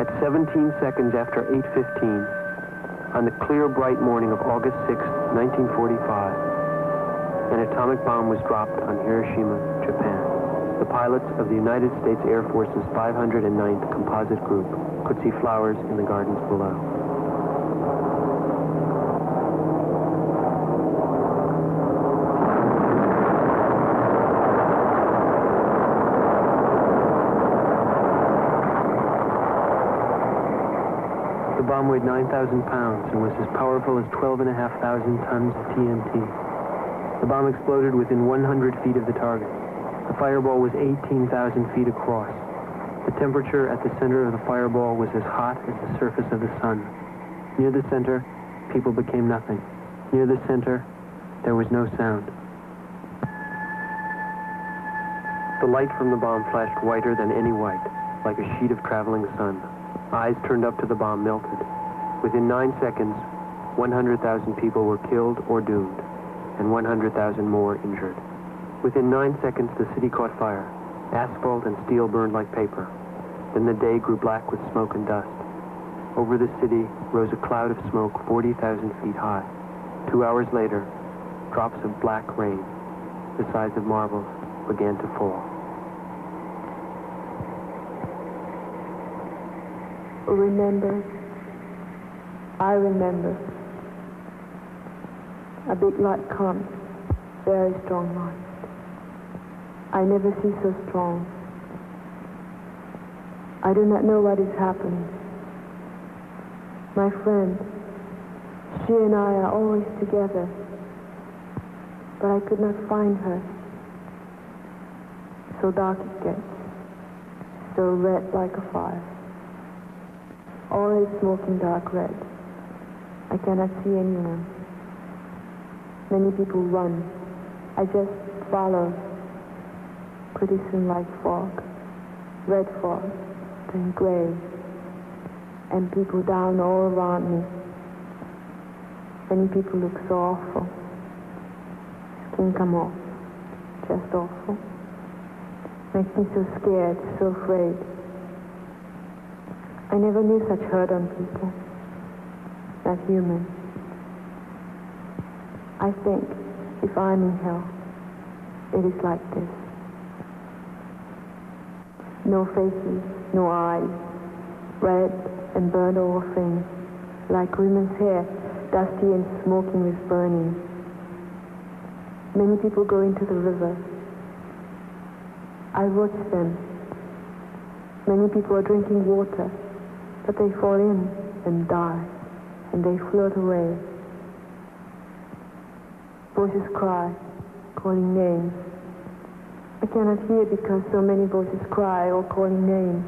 At 17 seconds after 8:15, on the clear, bright morning of August 6, 1945, an atomic bomb was dropped on Hiroshima, Japan. The pilots of the United States Air Force's 509th Composite Group could see flowers in the gardens below. The bomb weighed 9,000 pounds and was as powerful as 12,500 tons of TNT. The bomb exploded within 100 feet of the target. The fireball was 18,000 feet across. The temperature at the center of the fireball was as hot as the surface of the sun. Near the center, people became nothing. Near the center, there was no sound. The light from the bomb flashed whiter than any white, like a sheet of traveling sun. Eyes turned up to the bomb melted. Within 9 seconds, 100,000 people were killed or doomed, and 100,000 more injured. Within 9 seconds, the city caught fire. Asphalt and steel burned like paper. Then the day grew black with smoke and dust. Over the city rose a cloud of smoke 40,000 feet high. 2 hours later, drops of black rain, the size of marbles, began to fall. Remember, I remember. A big light comes, very strong light. I never see so strong. I do not know what is happening. My friend, she and I are always together, but I could not find her. So dark it gets, so red like a fire. Always smoking dark red. I cannot see anyone. Many people run. I just follow. Pretty soon like fog. Red fog, then gray. And people down all around me. Many people look so awful. Skin come off. Just awful. Makes me so scared, so afraid. I never knew such hurt on people. Not human. I think if I'm in hell, it is like this. No faces, no eyes, red and burned over things, like women's hair, dusty and smoking with burning. Many people go into the river. I watch them. Many people are drinking water, but they fall in and die, and they float away. Voices cry, calling names. I cannot hear because so many voices cry or calling names.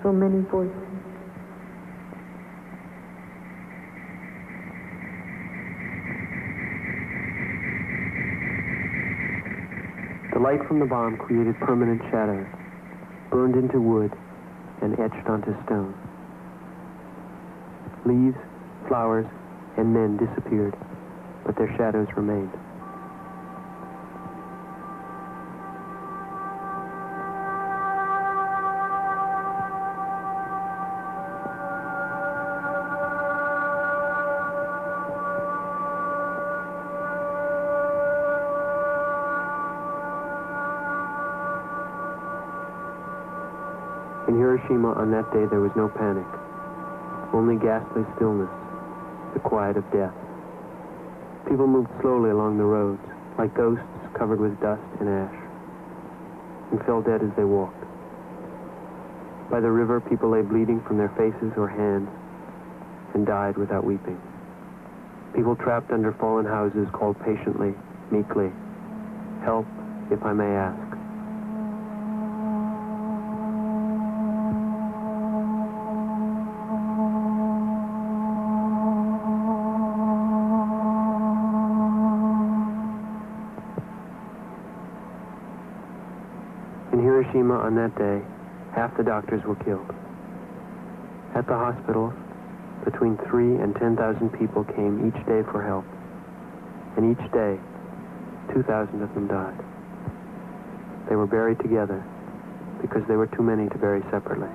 So many voices. The light from the bomb created permanent shadows, burned into wood, and etched onto stone. Leaves, flowers, and men disappeared, but their shadows remained. In Hiroshima on that day, there was no panic, only ghastly stillness, the quiet of death. People moved slowly along the roads, like ghosts covered with dust and ash, and fell dead as they walked. By the river, people lay bleeding from their faces or hands and died without weeping. People trapped under fallen houses called patiently, meekly, "Help, if I may ask." In Hiroshima on that day, half the doctors were killed. At the hospitals, between 3,000 and 10,000 people came each day for help. And each day, 2,000 of them died. They were buried together because there were too many to bury separately.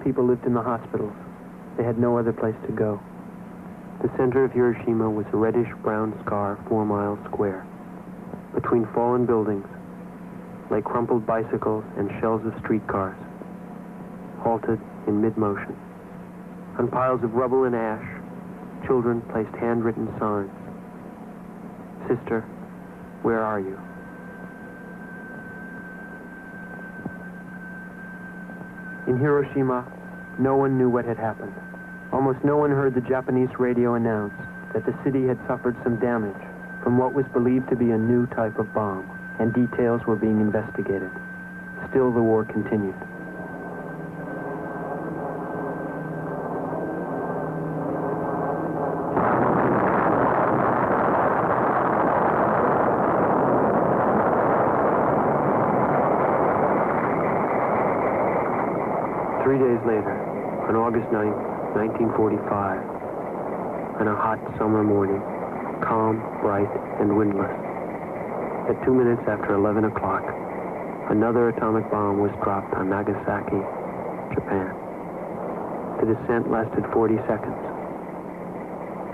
People lived in the hospitals. They had no other place to go. The center of Hiroshima was a reddish-brown scar 4 miles square. Between fallen buildings lay crumpled bicycles and shells of streetcars, halted in mid-motion. On piles of rubble and ash, children placed handwritten signs. "Sister, where are you?" In Hiroshima, no one knew what had happened. Almost no one heard the Japanese radio announce that the city had suffered some damage from what was believed to be a new type of bomb, and details were being investigated. Still, the war continued. Three days later, on August 9, 1945, on a hot summer morning, calm, bright, and windless, at 2 minutes after 11 o'clock, another atomic bomb was dropped on Nagasaki, Japan. The descent lasted 40 seconds.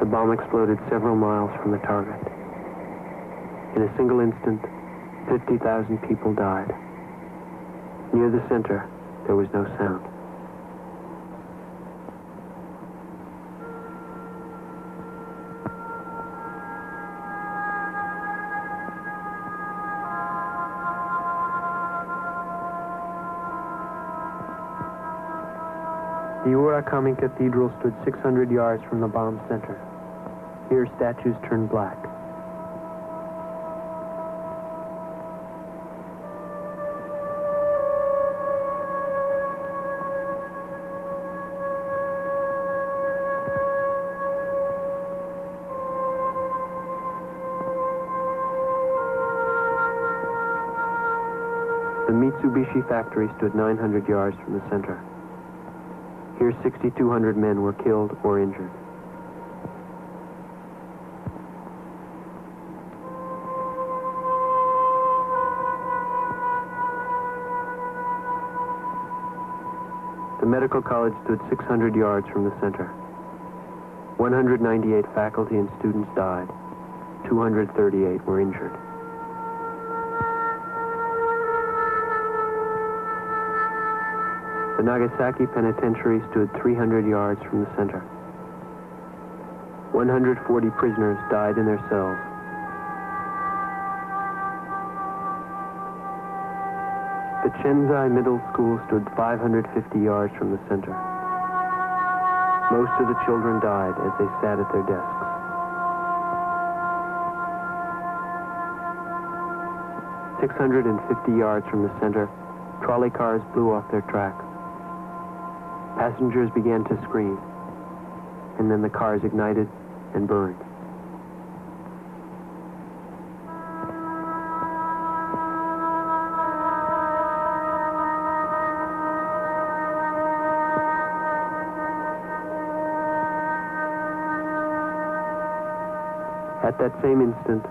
The bomb exploded several miles from the target. In a single instant, 50,000 people died. Near the center, there was no sound. The Urakami Cathedral stood 600 yards from the bomb center. Here, statues turned black. The Mitsubishi factory stood 900 yards from the center. Here, 6,200 men were killed or injured. The medical college stood 600 yards from the center. 198 faculty and students died. 238 were injured. The Nagasaki Penitentiary stood 300 yards from the center. 140 prisoners died in their cells. The Chenzai Middle School stood 550 yards from the center. Most of the children died as they sat at their desks. "650 yards from the center, trolley cars blew off their tracks. Passengers began to scream, and then the cars ignited and burned. At that same instant,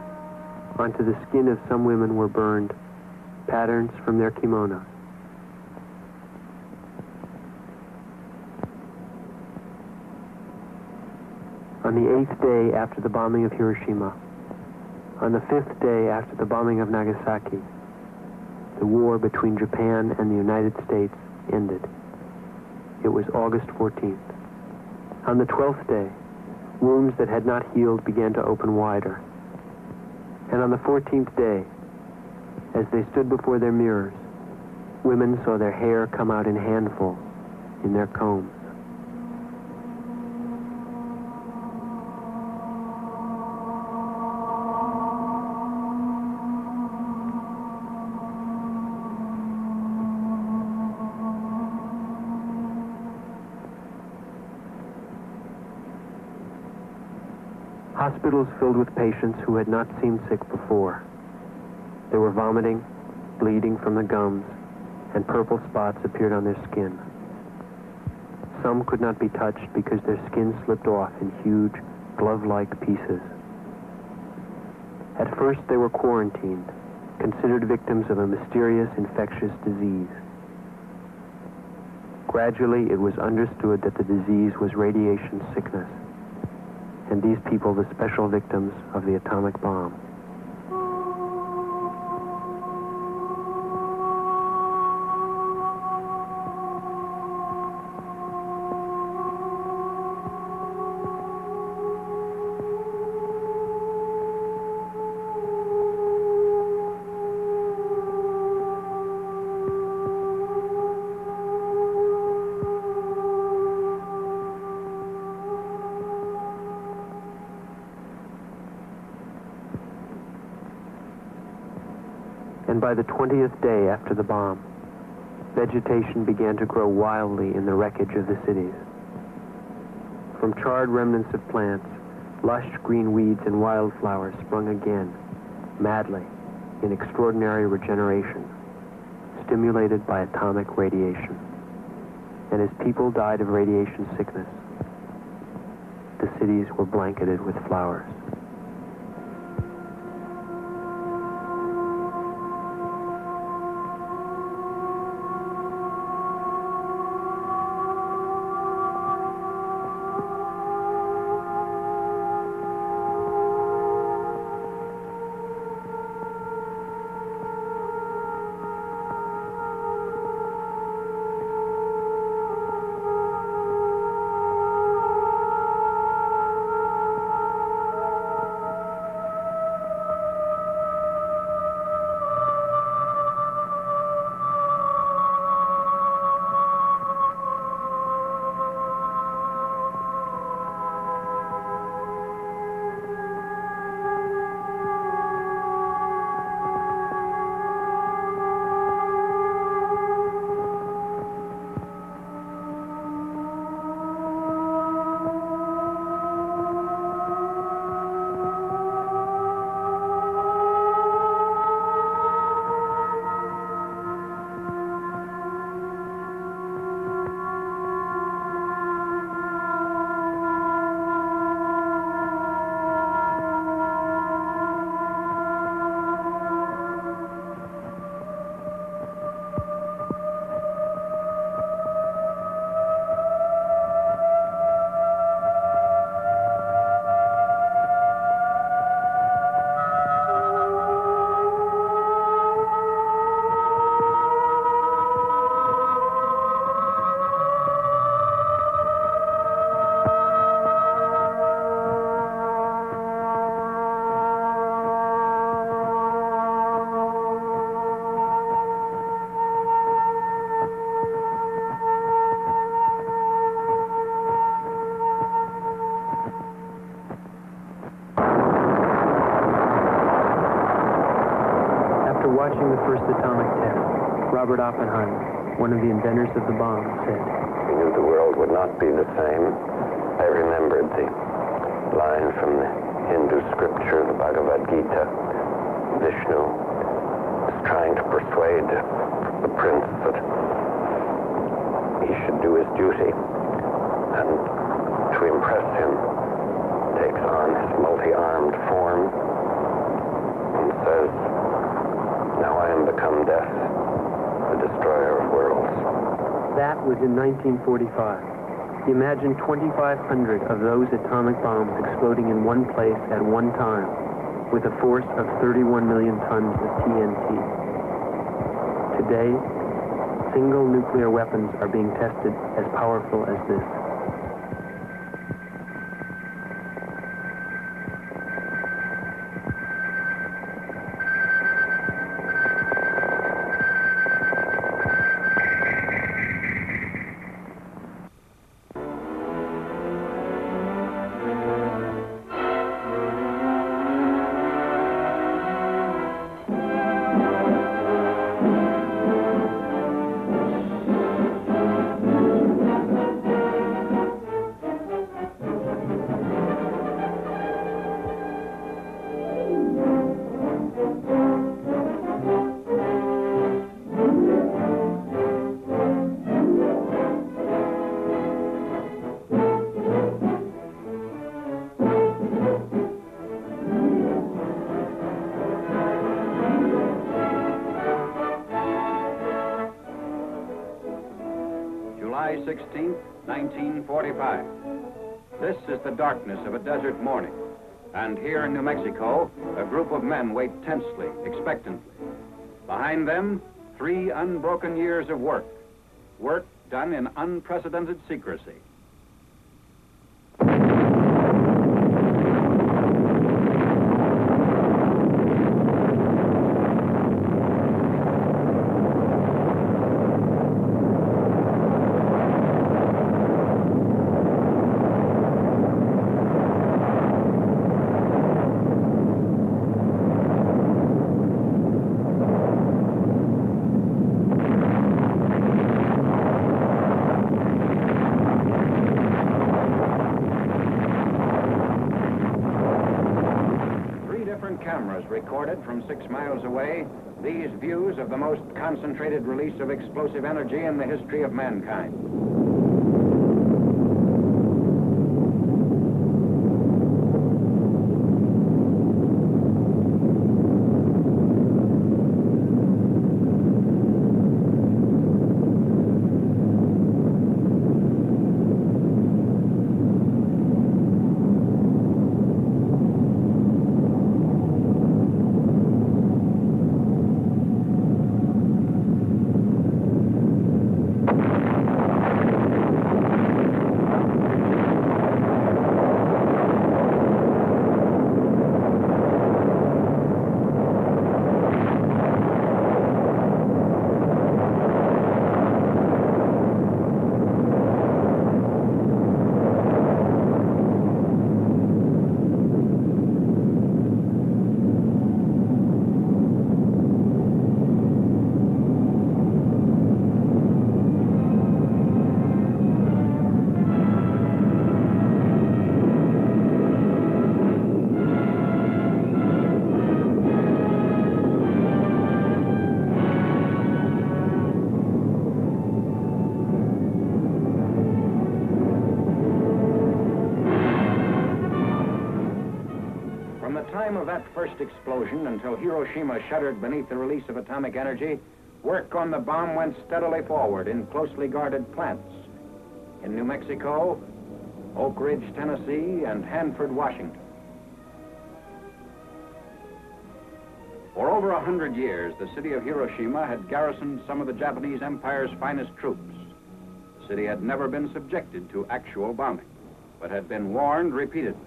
onto the skin of some women were burned patterns from their kimono. On the 8th day after the bombing of Hiroshima, on the 5th day after the bombing of Nagasaki, the war between Japan and the United States ended. It was August 14th. On the 12th day, wounds that had not healed began to open wider. And on the 14th day, as they stood before their mirrors, women saw their hair come out in handfuls in their combs. Hospitals filled with patients who had not seemed sick before. They were vomiting, bleeding from the gums, and purple spots appeared on their skin. Some could not be touched because their skin slipped off in huge, glove-like pieces. At first, they were quarantined, considered victims of a mysterious infectious disease. Gradually, it was understood that the disease was radiation sickness, and these people the special victims of the atomic bomb. And by the 20th day after the bomb, vegetation began to grow wildly in the wreckage of the cities. From charred remnants of plants, lush green weeds and wildflowers sprung again, madly, in extraordinary regeneration, stimulated by atomic radiation. And as people died of radiation sickness, the cities were blanketed with flowers. Watching the first atomic test, Robert Oppenheimer, one of the inventors of the bomb, said, "We knew the world would not be the same. I remembered the line from the Hindu scripture, the Bhagavad Gita. Vishnu was trying to persuade the prince that he should do his duty, and to impress him, takes on his multi-armed form and says, 'Now I am become death, the destroyer of worlds.'" That was in 1945. Imagine 2,500 of those atomic bombs exploding in one place at one time, with a force of 31 million tons of TNT. Today, single nuclear weapons are being tested as powerful as this. 16, 1945. This is the darkness of a desert morning. And here in New Mexico, a group of men wait tensely, expectantly. Behind them, 3 unbroken years of work. Work done in unprecedented secrecy. Cameras recorded from 6 miles away these views of the most concentrated release of explosive energy in the history of mankind. Of that first explosion until Hiroshima shuddered beneath the release of atomic energy, work on the bomb went steadily forward in closely guarded plants in New Mexico, Oak Ridge, Tennessee, and Hanford, Washington. For over 100 years, the city of Hiroshima had garrisoned some of the Japanese Empire's finest troops. The city had never been subjected to actual bombing, but had been warned repeatedly.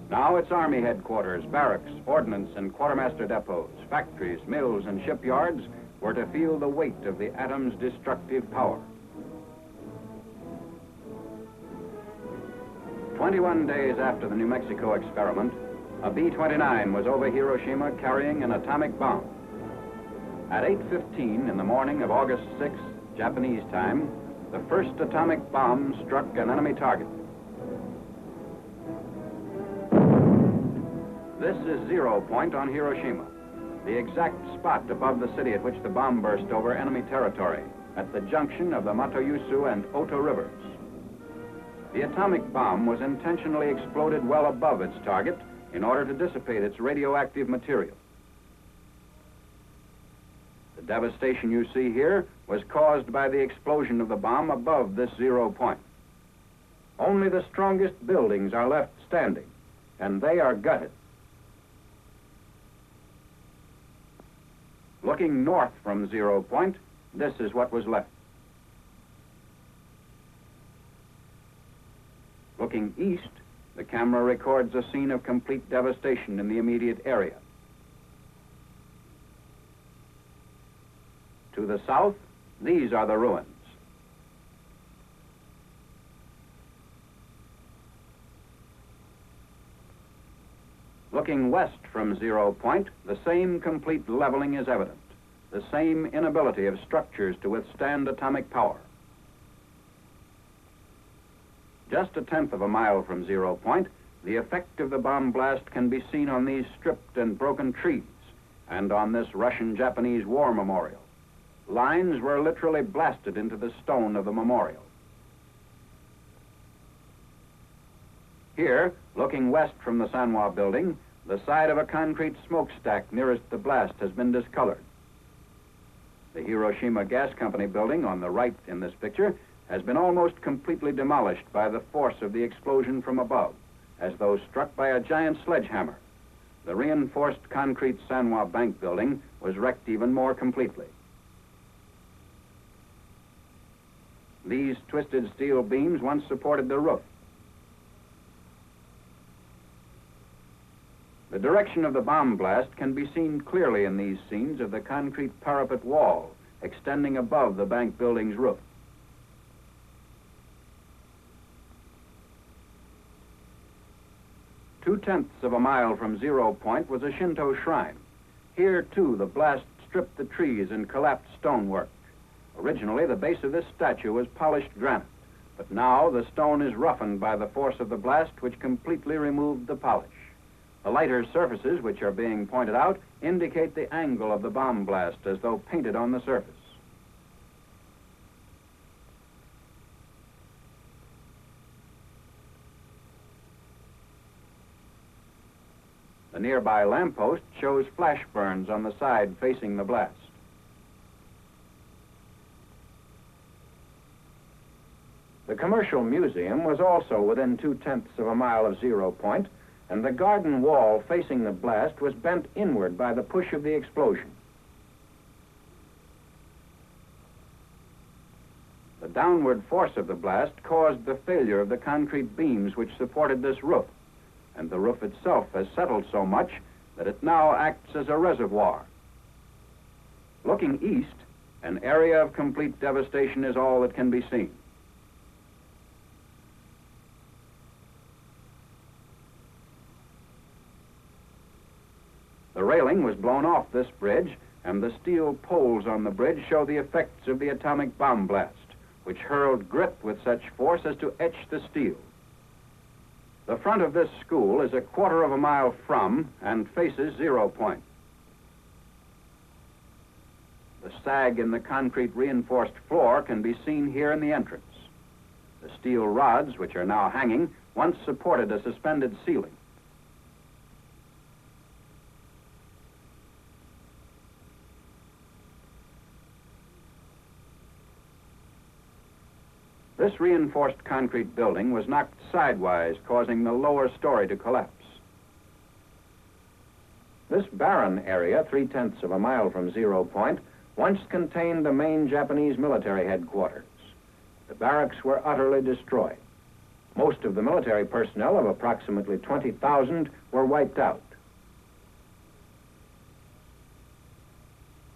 Now its army headquarters, barracks, ordnance, and quartermaster depots, factories, mills, and shipyards were to feel the weight of the atom's destructive power. 21 days after the New Mexico experiment, a B-29 was over Hiroshima carrying an atomic bomb. At 8:15 in the morning of August 6th, Japanese time, the first atomic bomb struck an enemy target. This is 0 point on Hiroshima, the exact spot above the city at which the bomb burst over enemy territory, at the junction of the Matoyusu and Oto rivers. The atomic bomb was intentionally exploded well above its target in order to dissipate its radioactive material. The devastation you see here was caused by the explosion of the bomb above this 0 point. Only the strongest buildings are left standing, and they are gutted. Looking north from 0 point, this is what was left. Looking east, the camera records a scene of complete devastation in the immediate area. To the south, these are the ruins. Looking west from 0 point, the same complete leveling is evident, the same inability of structures to withstand atomic power. Just 1/10 of a mile from 0 point, the effect of the bomb blast can be seen on these stripped and broken trees and on this Russian-Japanese war memorial. Lines were literally blasted into the stone of the memorial. Here, looking west from the Sanwa building, the side of a concrete smokestack nearest the blast has been discolored. The Hiroshima Gas Company building on the right in this picture has been almost completely demolished by the force of the explosion from above, as though struck by a giant sledgehammer. The reinforced concrete Sanwa Bank building was wrecked even more completely. These twisted steel beams once supported the roof. The direction of the bomb blast can be seen clearly in these scenes of the concrete parapet wall extending above the bank building's roof. Two-tenths of a mile from 0 point was a Shinto shrine. Here, too, the blast stripped the trees and collapsed stonework. Originally, the base of this statue was polished granite, but now the stone is roughened by the force of the blast, which completely removed the polish. The lighter surfaces, which are being pointed out, indicate the angle of the bomb blast as though painted on the surface. The nearby lamppost shows flash burns on the side facing the blast. The Commercial Museum was also within 2/10 of a mile of 0 point, and the garden wall facing the blast was bent inward by the push of the explosion. The downward force of the blast caused the failure of the concrete beams which supported this roof, and the roof itself has settled so much that it now acts as a reservoir. Looking east, an area of complete devastation is all that can be seen. The railing was blown off this bridge, and the steel poles on the bridge show the effects of the atomic bomb blast, which hurled grit with such force as to etch the steel. The front of this school is a 1/4 of a mile from and faces 0 point. The sag in the concrete reinforced floor can be seen here in the entrance. The steel rods, which are now hanging, once supported a suspended ceiling. This reinforced concrete building was knocked sidewise, causing the lower story to collapse. This barren area, 3/10 of a mile from 0 point, once contained the main Japanese military headquarters. The barracks were utterly destroyed. Most of the military personnel, of approximately 20,000, were wiped out.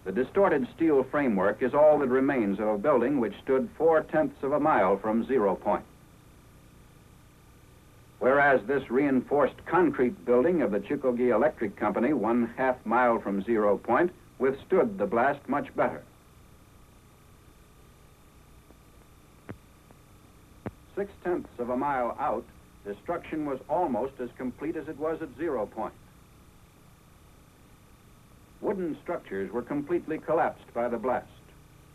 The distorted steel framework is all that remains of a building which stood 4/10 of a mile from 0 point. Whereas this reinforced concrete building of the Chikogi Electric Company, 1/2 mile from 0 point, withstood the blast much better. 6/10 of a mile out, destruction was almost as complete as it was at 0 point. Wooden structures were completely collapsed by the blast.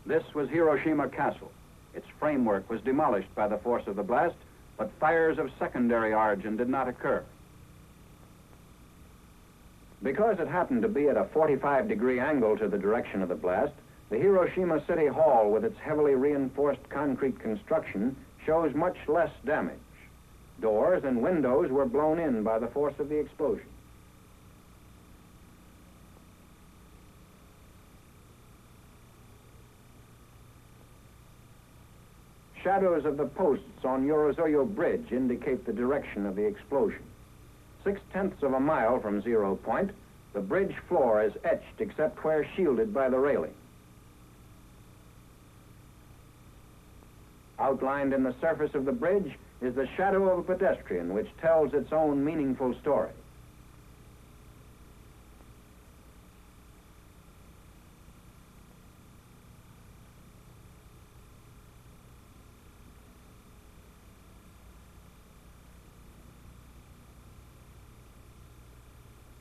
This was Hiroshima Castle. Its framework was demolished by the force of the blast, but fires of secondary origin did not occur. Because it happened to be at a 45-degree angle to the direction of the blast, the Hiroshima City Hall, with its heavily reinforced concrete construction, shows much less damage. Doors and windows were blown in by the force of the explosion. Shadows of the posts on Yorozuyo Bridge indicate the direction of the explosion. 6/10 of a mile from 0 point, the bridge floor is etched except where shielded by the railing. Outlined in the surface of the bridge is the shadow of a pedestrian, which tells its own meaningful story.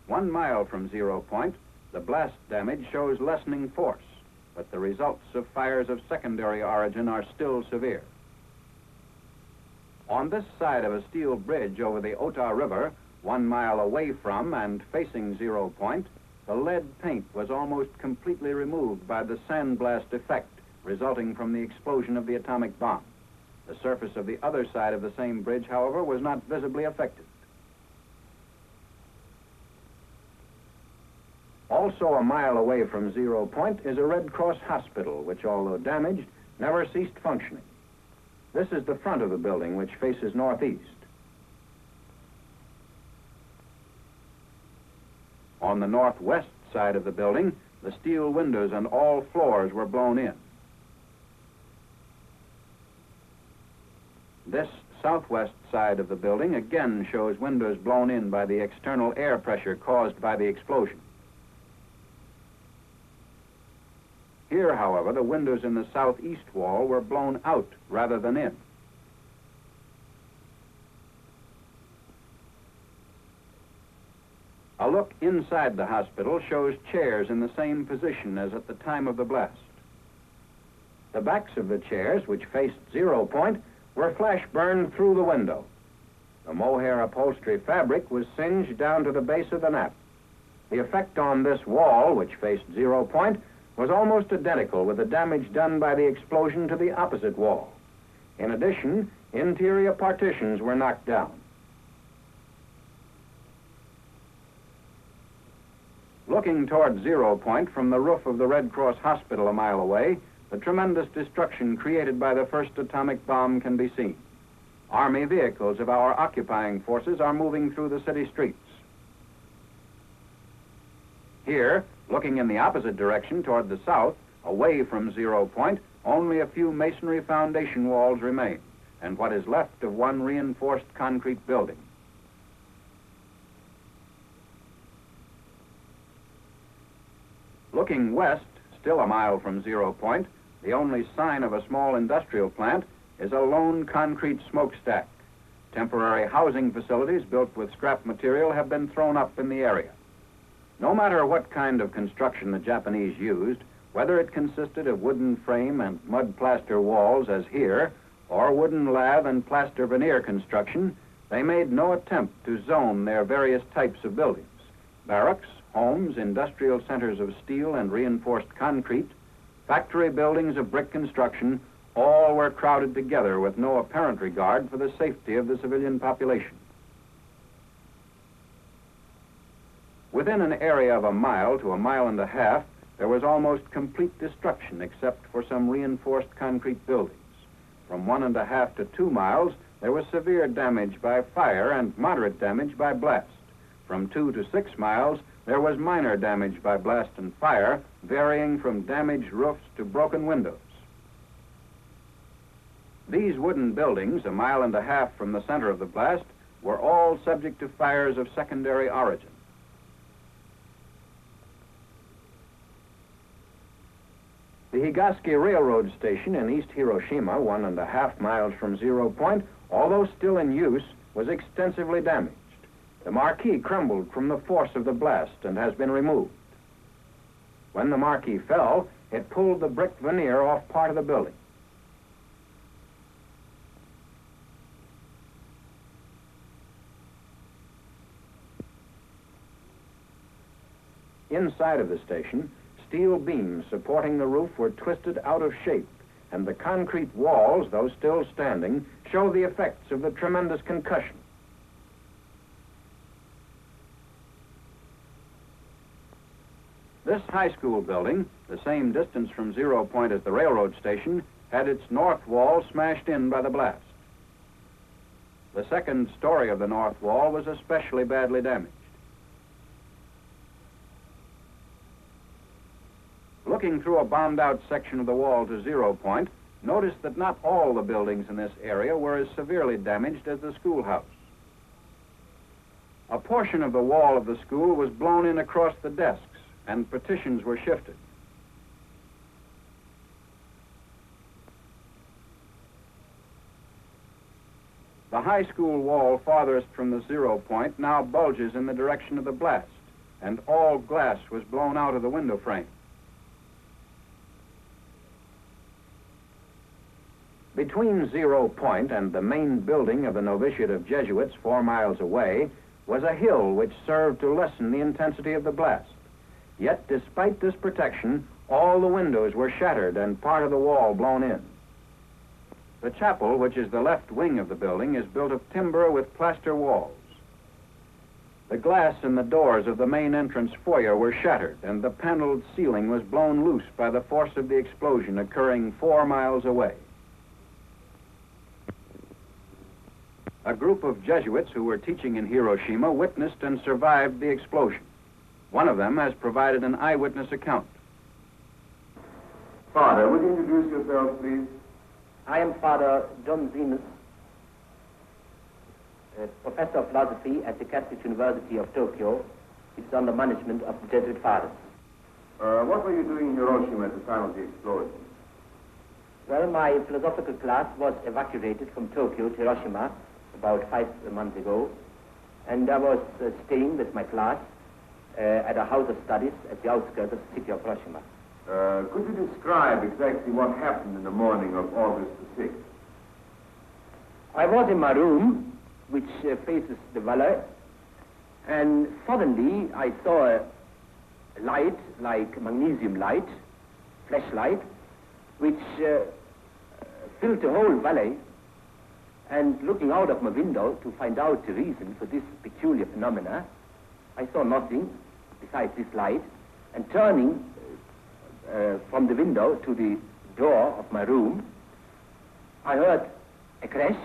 One mile from 0 point, the blast damage shows lessening force, but the results of fires of secondary origin are still severe. On this side of a steel bridge over the Ota River, 1 mile away from and facing 0 point, the lead paint was almost completely removed by the sandblast effect resulting from the explosion of the atomic bomb. The surface of the other side of the same bridge, however, was not visibly affected. Also a mile away from 0 point is a Red Cross hospital, which, although damaged, never ceased functioning. This is the front of the building, which faces northeast. On the northwest side of the building, the steel windows and all floors were blown in. This southwest side of the building again shows windows blown in by the external air pressure caused by the explosion. Here, however, the windows in the southeast wall were blown out rather than in. A look inside the hospital shows chairs in the same position as at the time of the blast. The backs of the chairs, which faced 0 point, were flash burned through the window. The mohair upholstery fabric was singed down to the base of the nap. The effect on this wall, which faced 0 point, was almost identical with the damage done by the explosion to the opposite wall. In addition, interior partitions were knocked down. Looking toward 0 point from the roof of the Red Cross hospital a mile away, the tremendous destruction created by the first atomic bomb can be seen. Army vehicles of our occupying forces are moving through the city streets. Here, looking in the opposite direction toward the south, away from 0 point, only a few masonry foundation walls remain, and what is left of one reinforced concrete building. Looking west, still a mile from 0 point, the only sign of a small industrial plant is a lone concrete smokestack. Temporary housing facilities built with scrap material have been thrown up in the area. No matter what kind of construction the Japanese used, whether it consisted of wooden frame and mud plaster walls as here, or wooden lath and plaster veneer construction, they made no attempt to zone their various types of buildings. Barracks, homes, industrial centers of steel and reinforced concrete, factory buildings of brick construction, all were crowded together with no apparent regard for the safety of the civilian population. Within an area of a mile to a mile and a half, there was almost complete destruction except for some reinforced concrete buildings. From 1.5 to 2 miles, there was severe damage by fire and moderate damage by blast. From 2 to 6 miles, there was minor damage by blast and fire, varying from damaged roofs to broken windows. These wooden buildings, 1.5 miles from the center of the blast, were all subject to fires of secondary origin. The Higaski Railroad Station in East Hiroshima, 1.5 miles from 0 point, although still in use, was extensively damaged. The marquee crumbled from the force of the blast and has been removed. When the marquee fell, it pulled the brick veneer off part of the building. Inside of the station, steel beams supporting the roof were twisted out of shape, and the concrete walls, though still standing, show the effects of the tremendous concussion. This high school building, the same distance from 0 point as the railroad station, had its north wall smashed in by the blast. The second story of the north wall was especially badly damaged. Looking through a bombed-out section of the wall to 0 point, notice that not all the buildings in this area were as severely damaged as the schoolhouse. A portion of the wall of the school was blown in across the desks, and partitions were shifted. The high school wall farthest from the 0 point now bulges in the direction of the blast, and all glass was blown out of the window frame. Between 0 point and the main building of the novitiate of Jesuits 4 miles away was a hill which served to lessen the intensity of the blast. Yet, despite this protection, all the windows were shattered and part of the wall blown in. The chapel, which is the left wing of the building, is built of timber with plaster walls. The glass in the doors of the main entrance foyer were shattered, and the paneled ceiling was blown loose by the force of the explosion occurring 4 miles away. A group of Jesuits who were teaching in Hiroshima witnessed and survived the explosion. One of them has provided an eyewitness account. Father, would you introduce yourself, please? I am Father John Zemus, Professor of Philosophy at the Catholic University of Tokyo. It is under management of the Jesuit Fathers. What were you doing in Hiroshima at the time of the explosion? Well, my philosophical class was evacuated from Tokyo to Hiroshima about 5 months ago, and I was staying with my class at a house of studies at the outskirts of the city of Hiroshima. Could you describe exactly what happened in the morning of August the 6th? I was in my room, which faces the valley, and suddenly I saw a light, like magnesium light, flashlight, which filled the whole valley. And looking out of my window to find out the reason for this peculiar phenomena, I saw nothing besides this light, and turning from the window to the door of my room, I heard a crash.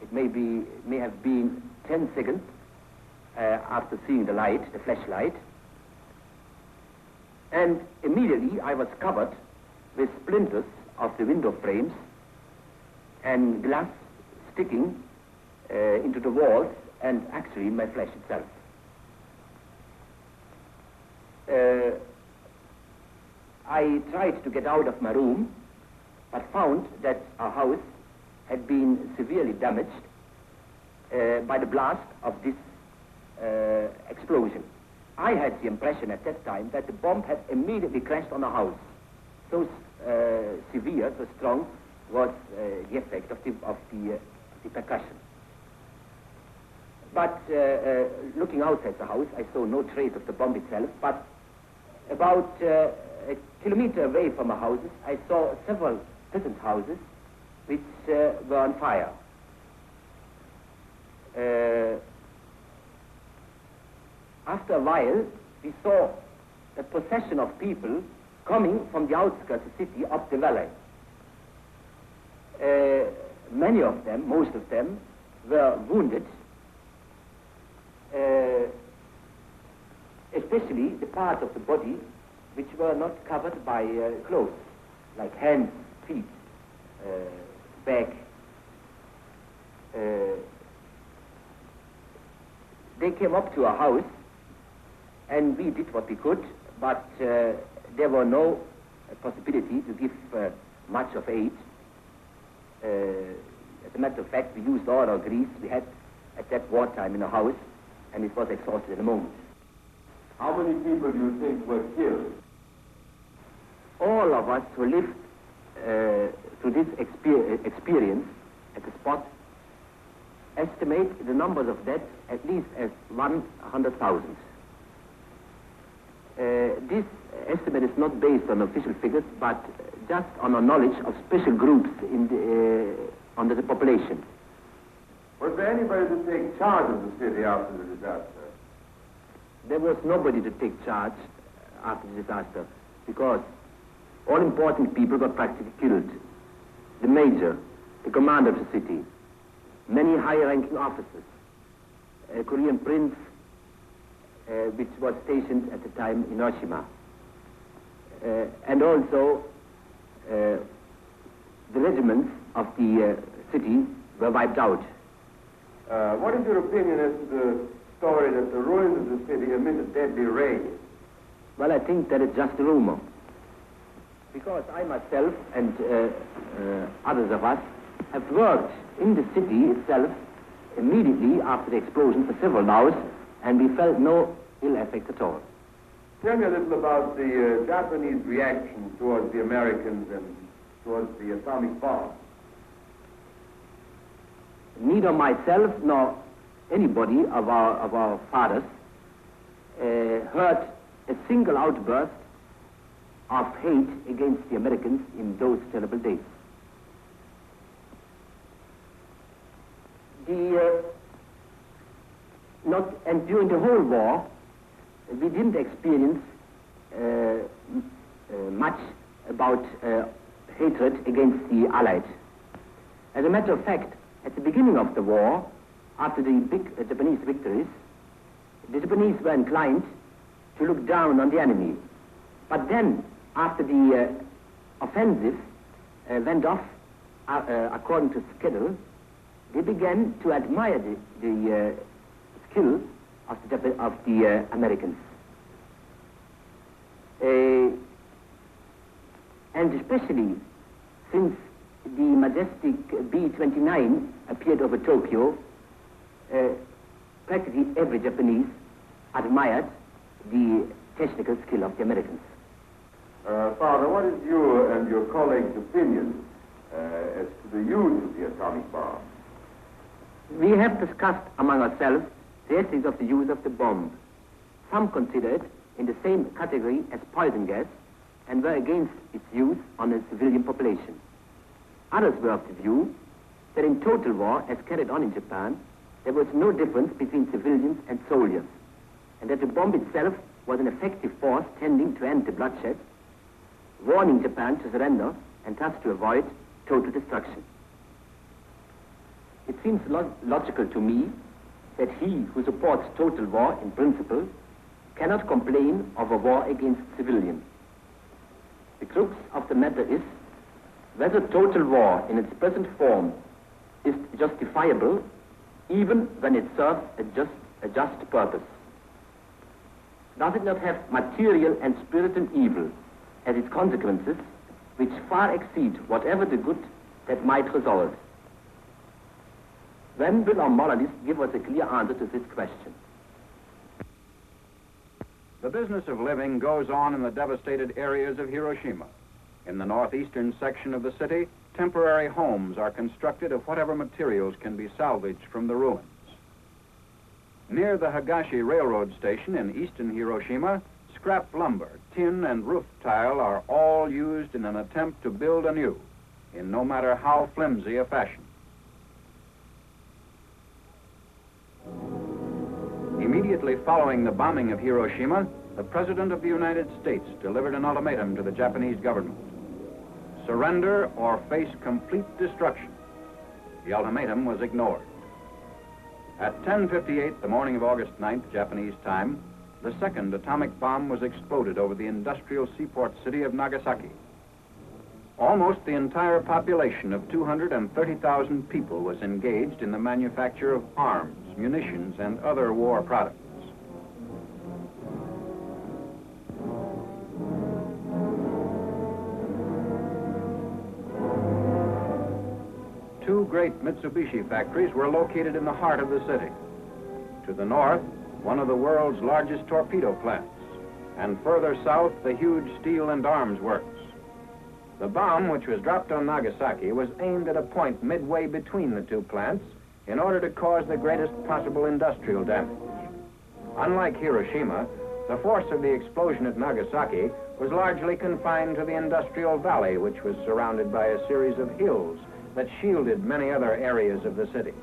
It may have been 10 seconds after seeing the light, the flashlight, and immediately I was covered with splinters of the window frames and glass sticking into the walls and actually in my flesh itself. I tried to get out of my room, but found that our house had been severely damaged by the blast of this explosion. I had the impression at that time that the bomb had immediately crashed on the house. So severe, so strong was the effect of the percussion. But looking outside the house, I saw no trace of the bomb itself, but about a kilometer away from our houses, I saw several peasant houses which were on fire. After a while, we saw a procession of people coming from the outskirts of the city up the valley. Many of them, most of them, were wounded, especially the parts of the body which were not covered by clothes, like hands, feet, back. They came up to our house, and we did what we could, but there were no possibility to give much of aid. As a matter of fact, we used all our grease we had at that wartime in the house, and it was exhausted in a moment. How many people do you think were killed? All of us who lived through this experience at the spot estimate the numbers of deaths at least as 100,000. This estimate is not based on official figures, but just on our knowledge of special groups under the population. Was there anybody to take charge of the city after the disaster? There was nobody to take charge after the disaster, because all important people were practically killed. The mayor, the commander of the city, many high-ranking officers, a Korean prince, which was stationed at the time in Hiroshima, and also the regiments of the city were wiped out. What is your opinion as to the story that the ruins of the city emit a deadly ray? Well, I think that it's just a rumor, because I myself and others of us have worked in the city itself immediately after the explosion for several hours, and we felt no ill effect at all. Tell me a little about the Japanese reaction towards the Americans and towards the atomic bomb. Neither myself nor anybody of our fathers heard a single outburst of hate against the Americans in those terrible days. And during the whole war, we didn't experience much about hatred against the Allies. As a matter of fact, at the beginning of the war, after the big Japanese victories, the Japanese were inclined to look down on the enemy. But then, after the offensive went off according to schedule, they began to admire the skill of the Americans. And especially since the majestic B-29 appeared over Tokyo, practically every Japanese admired the technical skill of the Americans. Father, what is your and your colleagues' opinion as to the use of the atomic bomb? We have discussed among ourselves the ethics of the use of the bomb. Some consider it in the same category as poison gas and were against its use on a civilian population. Others were of the view that in total war, as carried on in Japan, there was no difference between civilians and soldiers, and that the bomb itself was an effective force tending to end the bloodshed, warning Japan to surrender and thus to avoid total destruction. It seems logical to me that he who supports total war in principle cannot complain of a war against civilians. The crux of the matter is whether total war in its present form is justifiable even when it serves a just purpose. Does it not have material and spiritual evil as its consequences which far exceed whatever the good that might result? When will our moralists give us a clear answer to this question? The business of living goes on in the devastated areas of Hiroshima. In the northeastern section of the city, temporary homes are constructed of whatever materials can be salvaged from the ruins. Near the Higashi Railroad Station in eastern Hiroshima, scrap lumber, tin, and roof tile are all used in an attempt to build anew, in no matter how flimsy a fashion. Immediately following the bombing of Hiroshima, the President of the United States delivered an ultimatum to the Japanese government: surrender or face complete destruction. The ultimatum was ignored. At 10:58 the morning of August 9th, Japanese time, the second atomic bomb was exploded over the industrial seaport city of Nagasaki. Almost the entire population of 230,000 people was engaged in the manufacture of arms, munitions, and other war products. Two great Mitsubishi factories were located in the heart of the city. To the north, one of the world's largest torpedo plants, and further south, the huge steel and arms works. The bomb, which was dropped on Nagasaki, was aimed at a point midway between the two plants in order to cause the greatest possible industrial damage. Unlike Hiroshima, the force of the explosion at Nagasaki was largely confined to the industrial valley, which was surrounded by a series of hills that shielded many other areas of the city.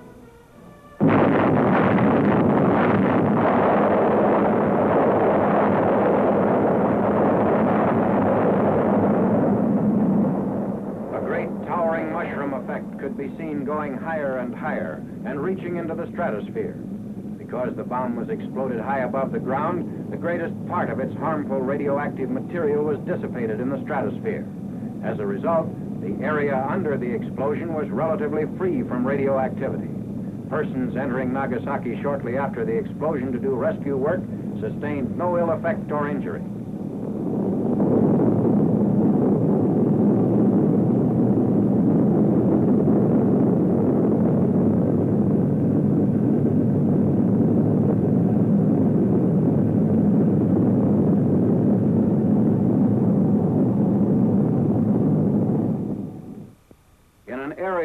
A great towering mushroom effect could be seen going higher and higher and reaching into the stratosphere. Because the bomb was exploded high above the ground, the greatest part of its harmful radioactive material was dissipated in the stratosphere. As a result, the area under the explosion was relatively free from radioactivity. Persons entering Nagasaki shortly after the explosion to do rescue work sustained no ill effect or injury.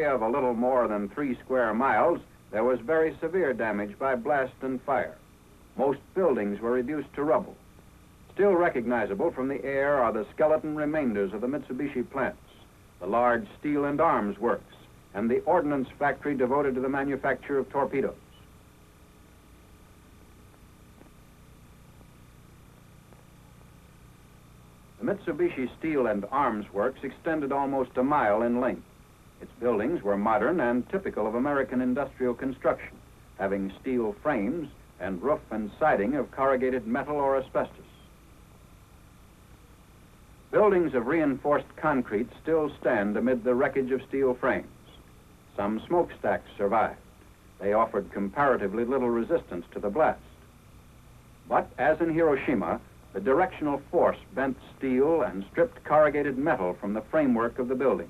Of a little more than 3 square miles, there was very severe damage by blast and fire. Most buildings were reduced to rubble. Still recognizable from the air are the skeleton remainders of the Mitsubishi plants, the large steel and arms works, and the ordnance factory devoted to the manufacture of torpedoes. The Mitsubishi Steel and Arms Works extended almost a mile in length. Its buildings were modern and typical of American industrial construction, having steel frames and roof and siding of corrugated metal or asbestos. Buildings of reinforced concrete still stand amid the wreckage of steel frames. Some smokestacks survived. They offered comparatively little resistance to the blast. But as in Hiroshima, the directional force bent steel and stripped corrugated metal from the framework of the building.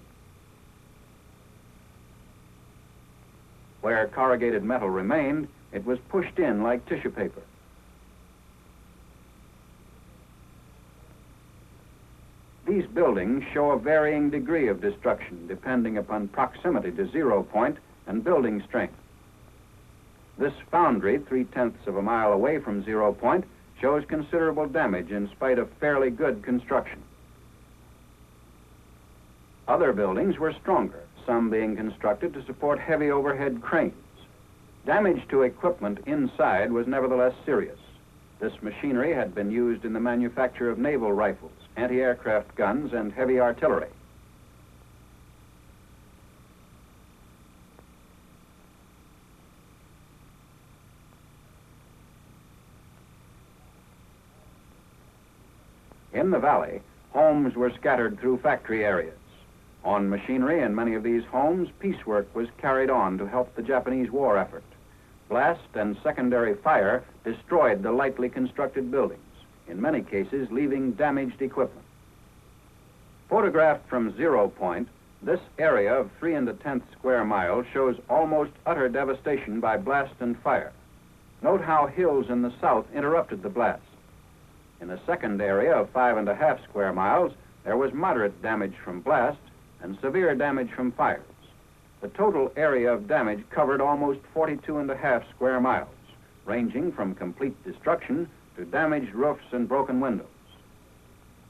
Where corrugated metal remained, it was pushed in like tissue paper. These buildings show a varying degree of destruction depending upon proximity to 0 point and building strength. This foundry, 3/10 of a mile away from 0 point, shows considerable damage in spite of fairly good construction. Other buildings were stronger, some being constructed to support heavy overhead cranes. Damage to equipment inside was nevertheless serious. This machinery had been used in the manufacture of naval rifles, anti-aircraft guns, and heavy artillery. In the valley, homes were scattered through factory areas. On machinery in many of these homes, piecework was carried on to help the Japanese war effort. Blast and secondary fire destroyed the lightly constructed buildings, in many cases leaving damaged equipment. Photographed from 0 point, this area of 3 1/10 square miles shows almost utter devastation by blast and fire. Note how hills in the south interrupted the blast. In a second area of 5 1/2 square miles, there was moderate damage from blast and severe damage from fires. The total area of damage covered almost 42 1/2 square miles, ranging from complete destruction to damaged roofs and broken windows.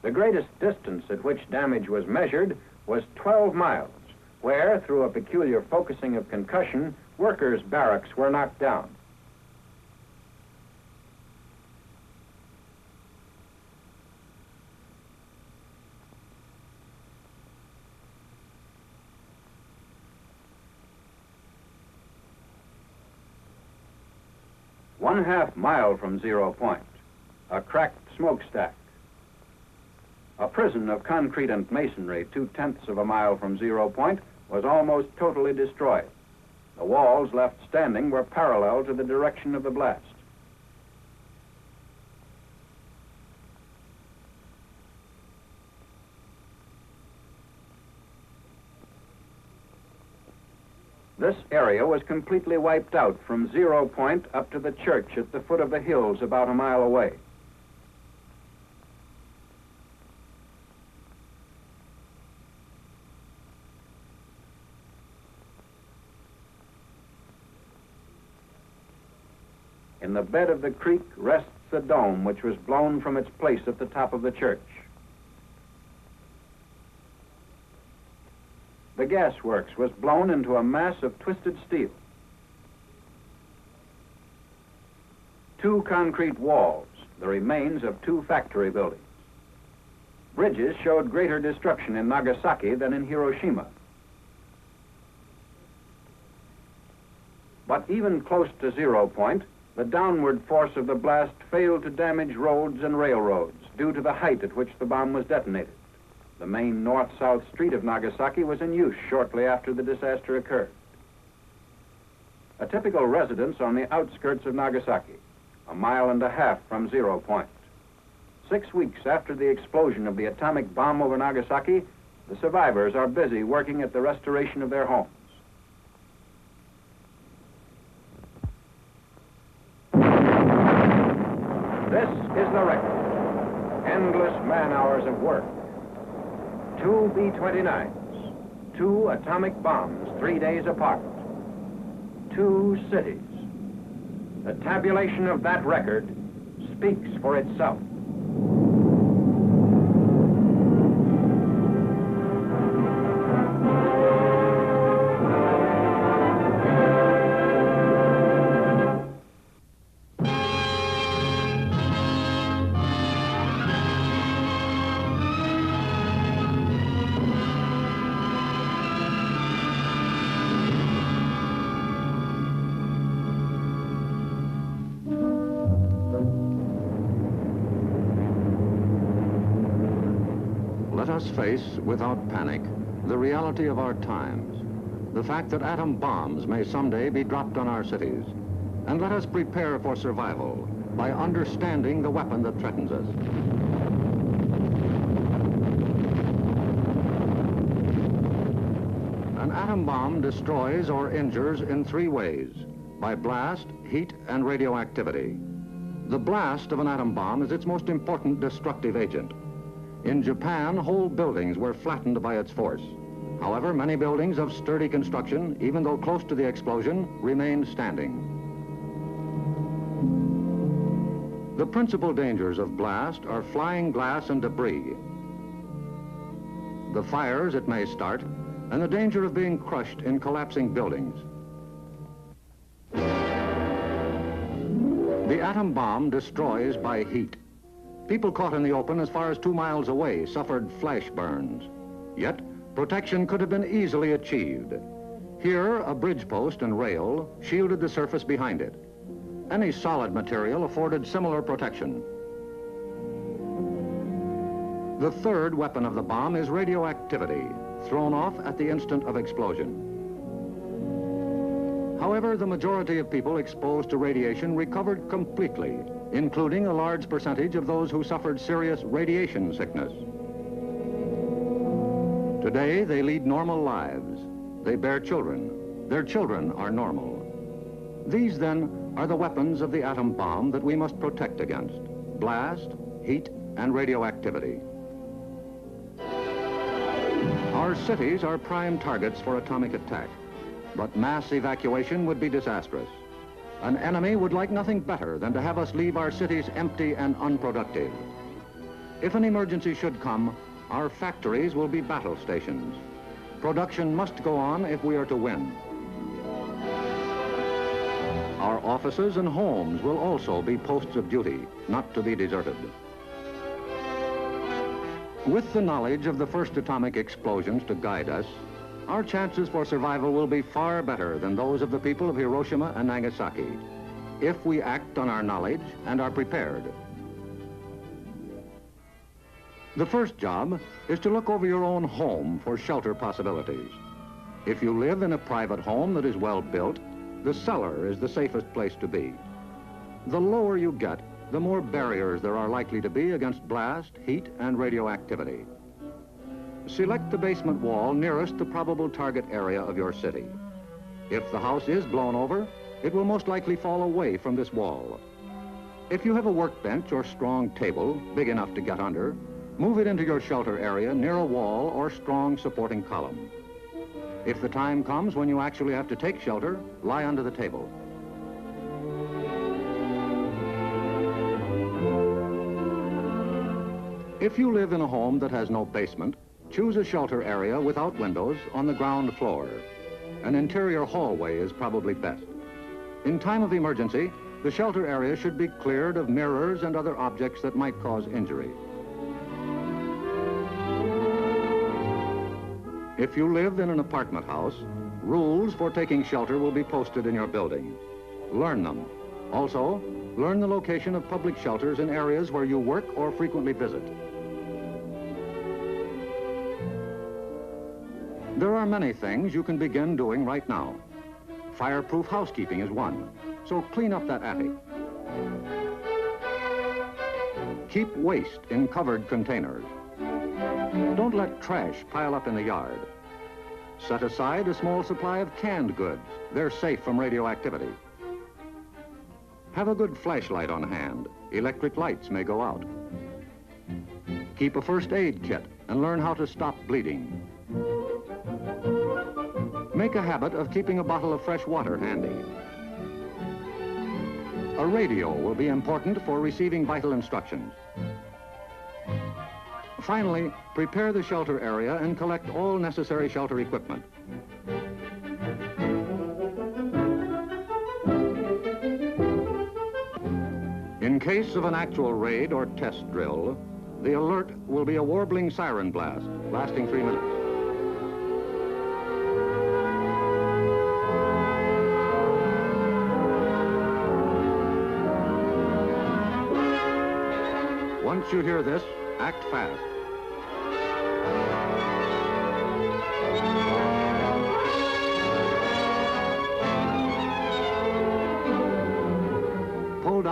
The greatest distance at which damage was measured was 12 miles, where, through a peculiar focusing of concussion, workers' barracks were knocked down. One-half mile from 0 point, a cracked smokestack. A prison of concrete and masonry 2/10 of a mile from 0 point was almost totally destroyed. The walls left standing were parallel to the direction of the blast. This area was completely wiped out from 0 point up to the church at the foot of the hills about a mile away. In the bed of the creek rests the dome, which was blown from its place at the top of the church. The gasworks was blown into a mass of twisted steel. 2 concrete walls, the remains of 2 factory buildings. Bridges showed greater destruction in Nagasaki than in Hiroshima. But even close to 0 point, the downward force of the blast failed to damage roads and railroads due to the height at which the bomb was detonated. The main north-south street of Nagasaki was in use shortly after the disaster occurred. A typical residence on the outskirts of Nagasaki, a mile and a half from 0 point. 6 weeks after the explosion of the atomic bomb over Nagasaki, the survivors are busy working at the restoration of their homes. This is the record. Endless man-hours of work. 2 B-29s, 2 atomic bombs 3 days apart, 2 cities. The tabulation of that record speaks for itself. us face, without panic, the reality of our times, the fact that atom bombs may someday be dropped on our cities, and let us prepare for survival by understanding the weapon that threatens us. An atom bomb destroys or injures in 3 ways: by blast, heat, and radioactivity. The blast of an atom bomb is its most important destructive agent. In Japan, whole buildings were flattened by its force. However, many buildings of sturdy construction, even though close to the explosion, remained standing. The principal dangers of blast are flying glass and debris, the fires it may start, and the danger of being crushed in collapsing buildings. The atom bomb destroys by heat. People caught in the open as far as 2 miles away suffered flash burns. Yet, protection could have been easily achieved. Here, a bridge post and rail shielded the surface behind it. Any solid material afforded similar protection. The third weapon of the bomb is radioactivity, thrown off at the instant of explosion. However, the majority of people exposed to radiation recovered completely, including a large percentage of those who suffered serious radiation sickness. Today, they lead normal lives. They bear children. Their children are normal. These, then, are the weapons of the atom bomb that we must protect against: blast, heat, and radioactivity. Our cities are prime targets for atomic attack, but mass evacuation would be disastrous. An enemy would like nothing better than to have us leave our cities empty and unproductive. If an emergency should come, our factories will be battle stations. Production must go on if we are to win. Our offices and homes will also be posts of duty, not to be deserted. With the knowledge of the first atomic explosions to guide us, our chances for survival will be far better than those of the people of Hiroshima and Nagasaki, if we act on our knowledge and are prepared. The first job is to look over your own home for shelter possibilities. If you live in a private home that is well built, the cellar is the safest place to be. The lower you get, the more barriers there are likely to be against blast, heat, and radioactivity. Select the basement wall nearest the probable target area of your city. If the house is blown over, it will most likely fall away from this wall. If you have a workbench or strong table big enough to get under, move it into your shelter area near a wall or strong supporting column. If the time comes when you actually have to take shelter, lie under the table. If you live in a home that has no basement, choose a shelter area without windows on the ground floor. An interior hallway is probably best. In time of emergency, the shelter area should be cleared of mirrors and other objects that might cause injury. If you live in an apartment house, rules for taking shelter will be posted in your building. Learn them. Also, learn the location of public shelters in areas where you work or frequently visit. There are many things you can begin doing right now. Fireproof housekeeping is one, so clean up that attic. Keep waste in covered containers. Don't let trash pile up in the yard. Set aside a small supply of canned goods. They're safe from radioactivity. Have a good flashlight on hand. Electric lights may go out. Keep a first aid kit and learn how to stop bleeding. Make a habit of keeping a bottle of fresh water handy. A radio will be important for receiving vital instructions. Finally, prepare the shelter area and collect all necessary shelter equipment. In case of an actual raid or test drill, the alert will be a warbling siren blast, lasting 3 minutes. Once you hear this, act fast.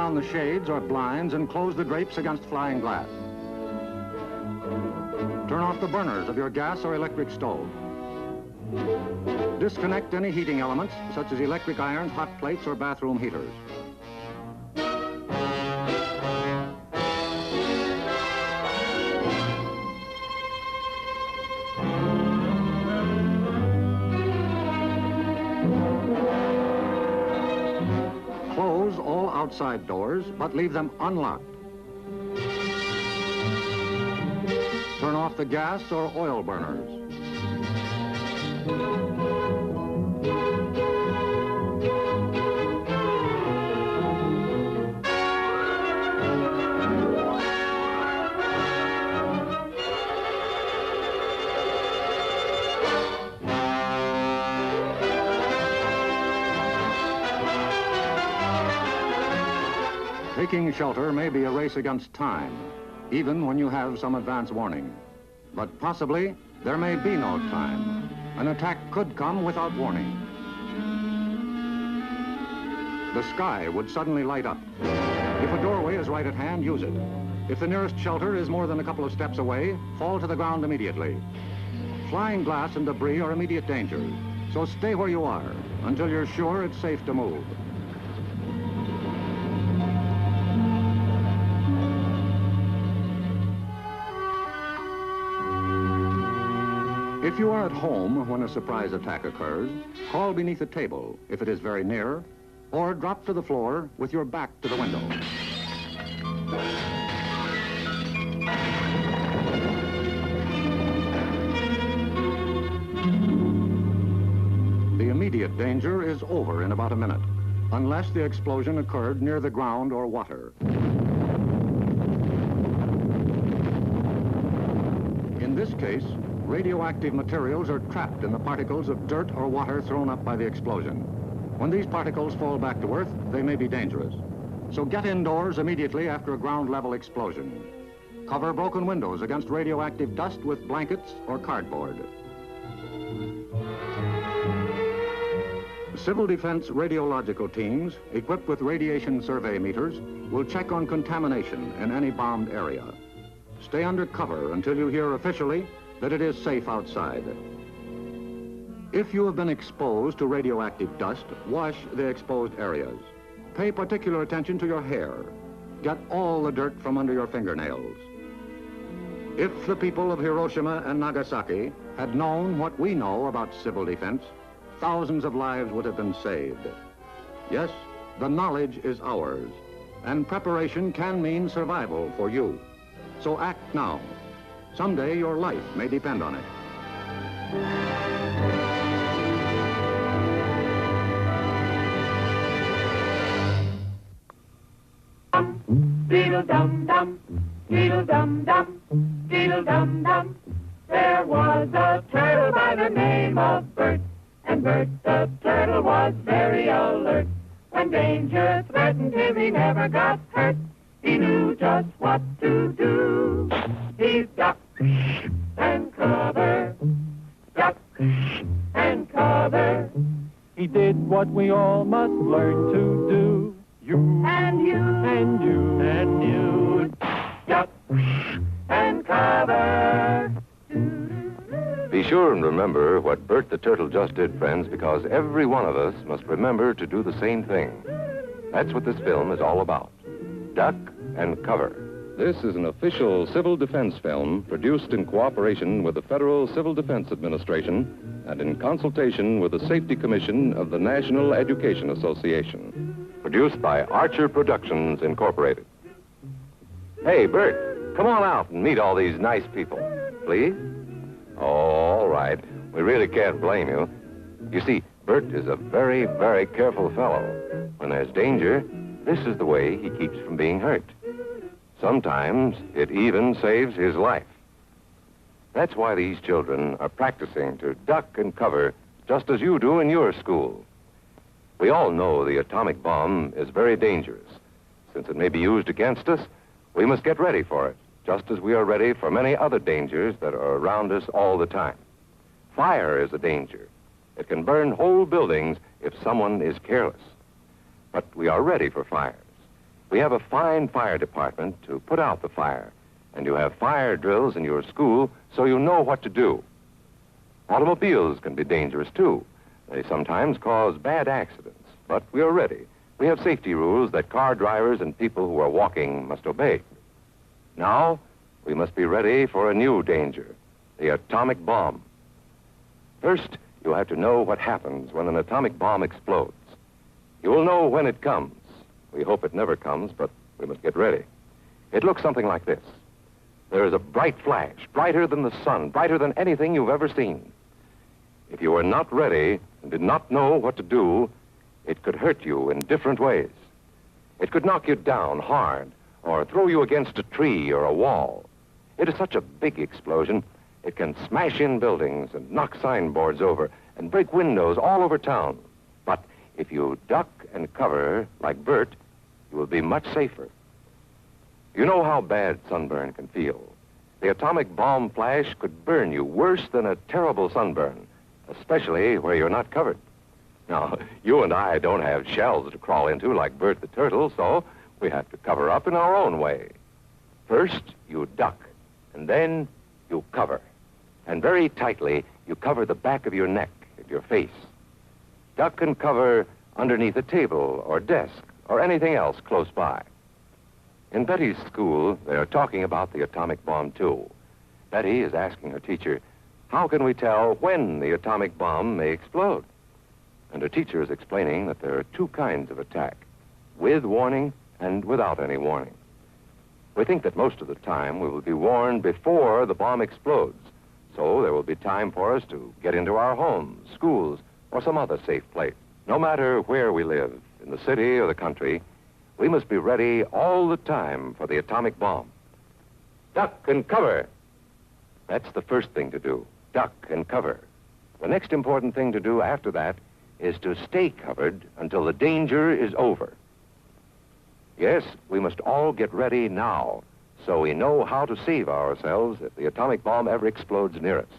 down the shades or blinds and close the drapes against flying glass. Turn off the burners of your gas or electric stove. Disconnect any heating elements, such as electric irons, hot plates, or bathroom heaters. Close all outside doors, but leave them unlocked. Turn off the gas or oil burners. Taking shelter may be a race against time, even when you have some advance warning. But possibly, there may be no time. An attack could come without warning. The sky would suddenly light up. If a doorway is right at hand, use it. If the nearest shelter is more than a couple of steps away, fall to the ground immediately. Flying glass and debris are immediate dangers, so stay where you are until you're sure it's safe to move. If you are at home when a surprise attack occurs, crawl beneath a table if it is very near, or drop to the floor with your back to the window. The immediate danger is over in about a minute, unless the explosion occurred near the ground or water. In this case, radioactive materials are trapped in the particles of dirt or water thrown up by the explosion. When these particles fall back to Earth, they may be dangerous. So get indoors immediately after a ground-level explosion. Cover broken windows against radioactive dust with blankets or cardboard. Civil defense radiological teams, equipped with radiation survey meters, will check on contamination in any bombed area. Stay under cover until you hear officially that it is safe outside. If you have been exposed to radioactive dust, wash the exposed areas. Pay particular attention to your hair. Get all the dirt from under your fingernails. If the people of Hiroshima and Nagasaki had known what we know about civil defense, thousands of lives would have been saved. Yes, the knowledge is ours, and preparation can mean survival for you. So act now. Someday your life may depend on it. Deedle-dum-dum, deedle-dum-dum, deedle-dum-dum. There was a turtle by the name of Bert, and Bert the turtle was very alert. When danger threatened him, he never got hurt. He knew just what to do. He ducked and cover, duck and cover. He did what we all must learn to do. You and you and you and you, duck and cover. Be sure and remember what Bert the Turtle just did, friends, because every one of us must remember to do the same thing. That's what this film is all about. Duck and cover. This is an official civil defense film produced in cooperation with the Federal Civil Defense Administration and in consultation with the Safety Commission of the National Education Association. Produced by Archer Productions, Incorporated. Hey, Bert, come on out and meet all these nice people. Please? Oh, all right. We really can't blame you. You see, Bert is a very, very careful fellow. When there's danger, this is the way he keeps from being hurt. Sometimes it even saves his life. That's why these children are practicing to duck and cover just as you do in your school. We all know the atomic bomb is very dangerous. Since it may be used against us, we must get ready for it, just as we are ready for many other dangers that are around us all the time. Fire is a danger. It can burn whole buildings if someone is careless. But we are ready for fires. We have a fine fire department to put out the fire, and you have fire drills in your school so you know what to do. Automobiles can be dangerous, too. They sometimes cause bad accidents, but we are ready. We have safety rules that car drivers and people who are walking must obey. Now, we must be ready for a new danger, the atomic bomb. First, you have to know what happens when an atomic bomb explodes. You will know when it comes. We hope it never comes, but we must get ready. It looks something like this. There is a bright flash, brighter than the sun, brighter than anything you've ever seen. If you were not ready and did not know what to do, it could hurt you in different ways. It could knock you down hard or throw you against a tree or a wall. It is such a big explosion, it can smash in buildings and knock signboards over and break windows all over town. But if you duck and cover like Bert, you will be much safer. You know how bad sunburn can feel. The atomic bomb flash could burn you worse than a terrible sunburn, especially where you're not covered. Now, you and I don't have shells to crawl into like Bert the turtle, so we have to cover up in our own way. First, you duck, and then you cover. And very tightly, you cover the back of your neck and your face. Duck and cover underneath a table or desk or anything else close by. In Betty's school, they are talking about the atomic bomb, too. Betty is asking her teacher, how can we tell when the atomic bomb may explode? And her teacher is explaining that there are two kinds of attack, with warning and without any warning. We think that most of the time we will be warned before the bomb explodes, so there will be time for us to get into our homes, schools, or some other safe place. No matter where we live, in the city or the country, we must be ready all the time for the atomic bomb. Duck and cover. That's the first thing to do, duck and cover. The next important thing to do after that is to stay covered until the danger is over. Yes, we must all get ready now so we know how to save ourselves if the atomic bomb ever explodes near us.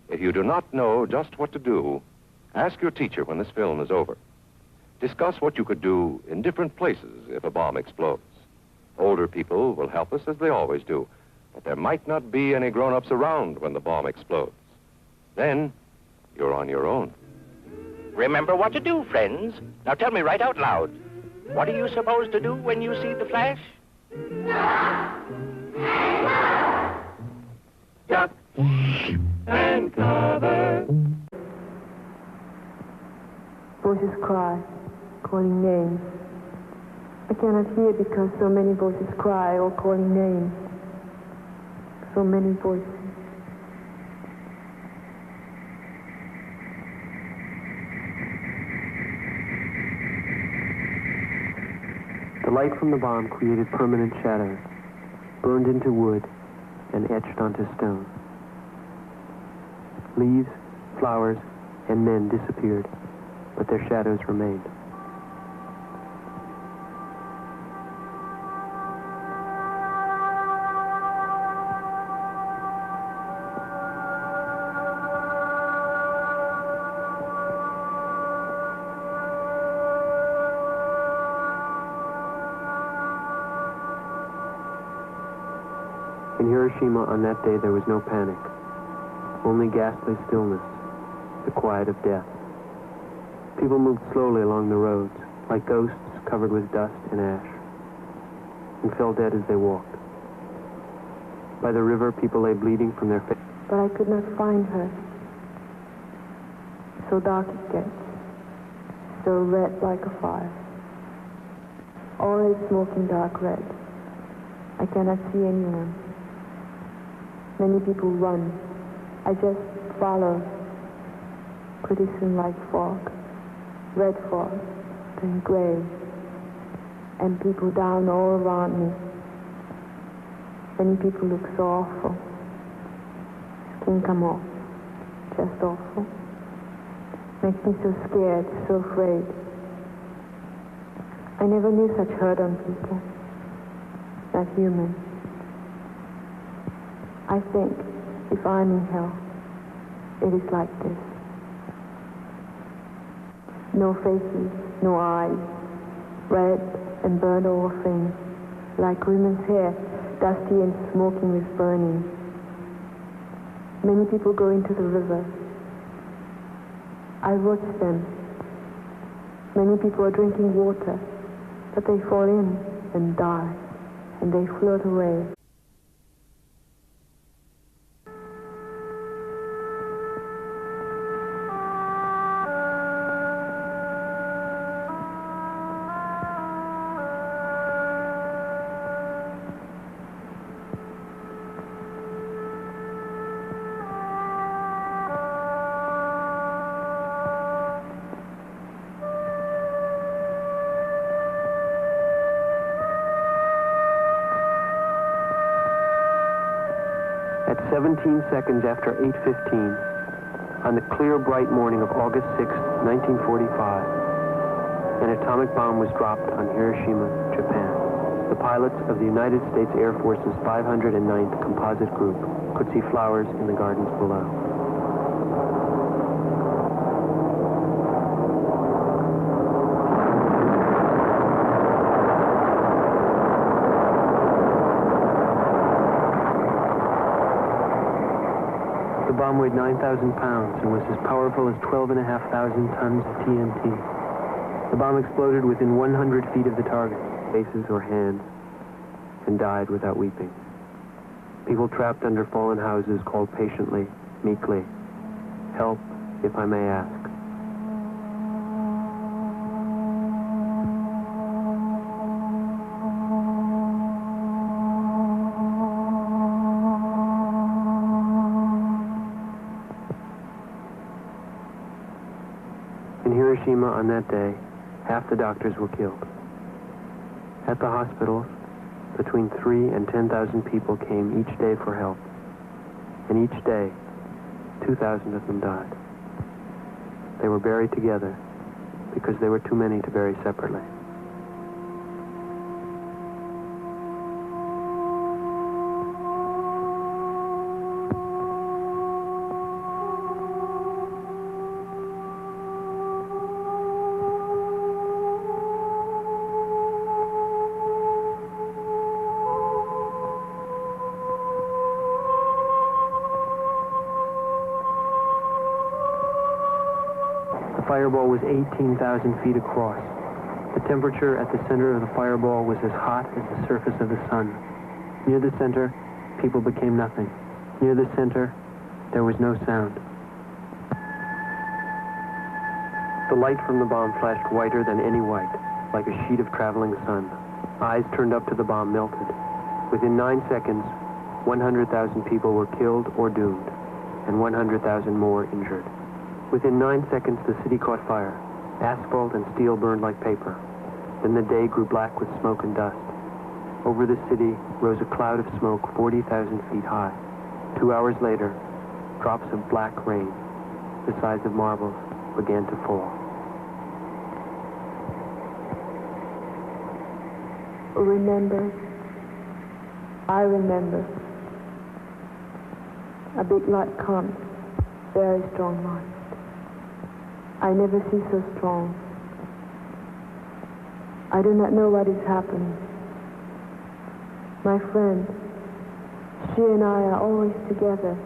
If you do not know just what to do, ask your teacher when this film is over. Discuss what you could do in different places if a bomb explodes. Older people will help us as they always do, but there might not be any grown-ups around when the bomb explodes. Then, you're on your own. Remember what to do, friends. Now tell me right out loud. What are you supposed to do when you see the flash? Duck and cover. Voices cry, calling names. I cannot hear because so many voices cry or calling names. So many voices. The light from the bomb created permanent shadows, burned into wood, and etched onto stone. Leaves, flowers, and men disappeared, but their shadows remained. In Hiroshima on that day, there was no panic, only ghastly stillness, the quiet of death. People moved slowly along the roads, like ghosts covered with dust and ash, and fell dead as they walked. By the river, people lay bleeding from their faces. But I could not find her. So dark it gets, so red like a fire. All is smoking dark red. I cannot see anyone. Many people run. I just follow. Pretty soon like fog. Red fog, then gray. And people down all around me. Many people look so awful. Skin come off. Just awful. Makes me so scared, so afraid. I never knew such hurt on people. Not human. I think if I'm in hell, it is like this. No faces, no eyes, red, and burned all things, like women's hair, dusty and smoking with burning. Many people go into the river. I watch them. Many people are drinking water, but they fall in and die, and they float away. At 17 seconds after 8:15, on the clear, bright morning of August 6, 1945, an atomic bomb was dropped on Hiroshima, Japan. The pilots of the United States Air Force's 509th Composite Group could see flowers in the gardens below. The bomb weighed 9,000 pounds and was as powerful as 12,500 tons of TNT. The bomb exploded within 100 feet of the target, faces or hands, and died without weeping. People trapped under fallen houses called patiently, meekly, "Help, if I may ask." In Hiroshima on that day, half the doctors were killed. At the hospitals, between 3,000 and 10,000 people came each day for help. And each day, 2,000 of them died. They were buried together because there were too many to bury separately. The fireball was 18,000 feet across. The temperature at the center of the fireball was as hot as the surface of the sun. Near the center, people became nothing. Near the center, there was no sound. The light from the bomb flashed whiter than any white, like a sheet of traveling sun. Eyes turned up to the bomb melted. Within 9 seconds, 100,000 people were killed or doomed, and 100,000 more injured. Within 9 seconds, the city caught fire. Asphalt and steel burned like paper. Then the day grew black with smoke and dust. Over the city rose a cloud of smoke 40,000 feet high. 2 hours later, drops of black rain, the size of marbles, began to fall. Remember, I remember. A big light comes, very strong light. I never see so strong. I do not know what is happening. My friend, she and I are always together.